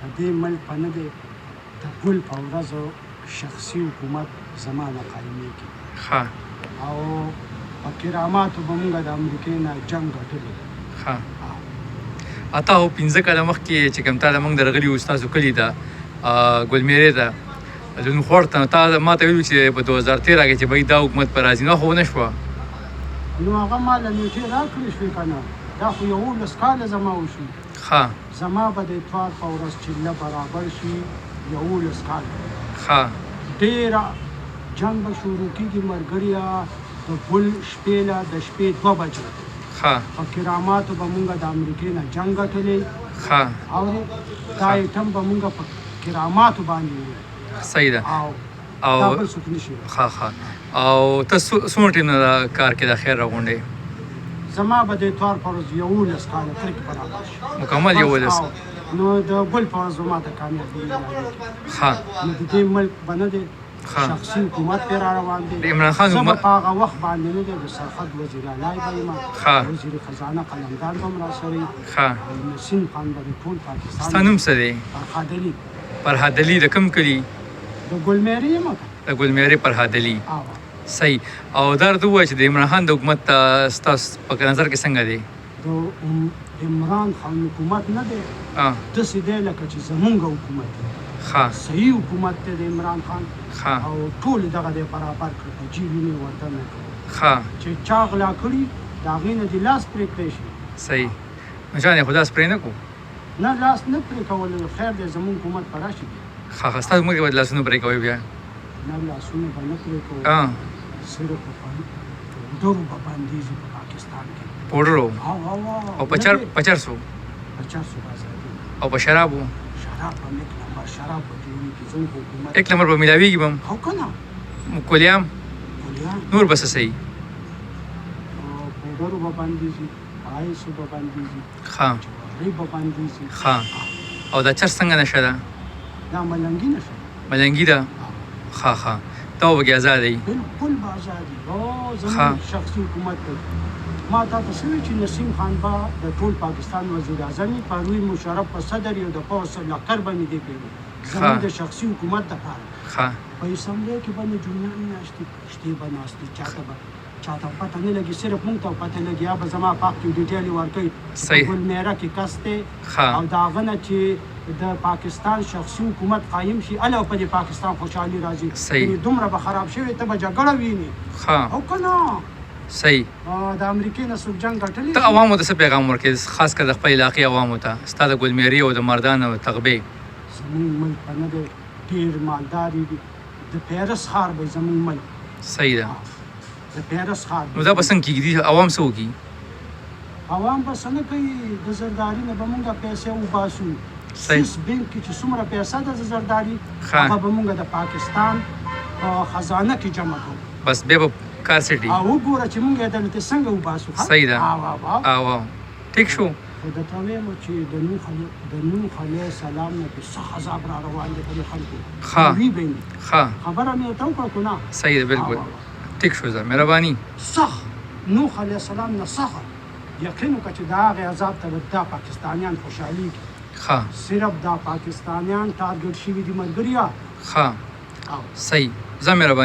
د دې ملک په نه دی د ګل په ورځو شخصي حکومت زما نه قایمېږي او په کراماتو به مونږ د امریکې نه جنګ ګټلی. اته او 15 کاله مخکې چې کوم تا موږ درغلي وو ستاسو کلي ته ګلمیرې ته لونخوړ ته تا ما ته ویلو چې په 2013 کې چې به دا حکومت په راځي نو خو ونه شوه نو هغه ما له نیټې راکړې شوې که نه دا خو 11 کاله زما وشي زما به د اتوار په ورځ چله برابر شي 11 کاله ډېره جنګ به شروع کېږي ملګريه د ګل شپې له د شپې 2 بجې په کراماتو به مونږ د امریکې نه جنګ ګټلی او دا ایټم به مونږ په کراماتو باندې صحیح ده او دا بل څوک نشي او ته څومره ټیم نه کار کې د خیر راغونډې زما به د اتوار په ورځ 11 کاله ترې برابر شي مکمل 11 نو د ګل په ورځ ما ته کامیابي نو د دې ملک به نه دی شخصي حکومت پې را روان دی عمران خان زه به په هغه وخت باندې نه دی د سرحد وزیر اعلی به یم وزیر خزانه قلمدان به هم راسره وي نسیم خان به د ټول پاکستان ستا نوم څه دی فرهاد علي د کوم کلي د ګلمیرې یم د ګلمیرې فرهاد علي صحیح او دا راته ووایه چې د عمران خان د حکومت ستاسو په نظر کې څنګه دی د عمران خان حکومت نه دی داسې دی لکه چې زمونږ حکومت دی صحیح حکومت دی د عمران خان او ټول دغه دی برابر کړ په جې وینې ورته نه کړو چې چا غلا کړي د هغې نه دې لاس پرې کړی شي صحیح نو جان یې خو لاس پرې نه کړو نه لاس نه پرې کول خیر دی زمونږ حکومت په راشي ستاسو موږ به لاسونه پرې کوئ بیا نه لاسونه به نه پرې کوو صرف په پوډرو به بندېږي په پاکستان کې پوډرو او په 400 او په شرابو شراب به یک نمبر شراب به جوړېږي زموږ حکومت 1 نمبر به میلاویږي به هم او که نه کولیام نور به څه صحیح پوډرو به بندېږي آیسو به بندېږي جواري به بندېږي او دا چرس څنګه نشه ده دا ملنګي نشه ملنګي ده ته وګې ازاد یې بالکل به ازاد یې زموږ شخصي حکومت دی ما تا ته څه ویل چې نسیم خان به د ټول پاکستان وزیر اعظم وي پرویز مشرف به صدر یو د پوځ لښکر به مې دی کړی زموږ د شخصي حکومت دپاره په اسمبلۍ کې به نجومیان ناستې شتې به ناستې چاته پته نه لګي صرف مونږ ته پته لګي یا به زما پاک کې ډیټیل ورکوي ګلمیره کې کس دی او د هغه نه چې د پاکستان شخصي حکومت قایم شي اله په دې پاکستان خوشحالي راځي دومره به خراب شوی ته به جګړه ویني او که نه صحیح د امریکې نه څوک جنګ ګټلی ته عوامو ته څه پیغام ورکوې خاص کر د خپل علاقې عوامو ته ستا د ګلمیرې او د مردان او تغبې زموږ ملک په نه دی ډېر مالدار دي د پیرس ښار به زموږ ملک صحیح ده د پیرس ښار نو دا به څنګه کېږي عوام څه وکړي عوام به څه نه کوي د زرداري نه به مونږ پیسې وباسو سویس بینک کې چې څومره پیسه ده د زرداري هغه به مونږ د پاکستان په خزانه کې جمع کوو بس بیا به کار سټي او وګوره چې مونږ یې دلته څنګه وباسو صحیح ده ټیک شو خو درته وایم چې د نوح علیه السلام نه چې څه عذاب را روان دی په دې خلکو وي به نه خبره مې ورته وکړه که نه صحیح ده بالکل ټیک شو زه مهرباني سخت نوح علیه السلام نه سخت یقین وکړه چې د هغې عذاب ته دا پاکستانیان خوشحالېږي صرف دا پاکستانیان ټارګټ شوي دي ملګریا صحیح زه مهرباني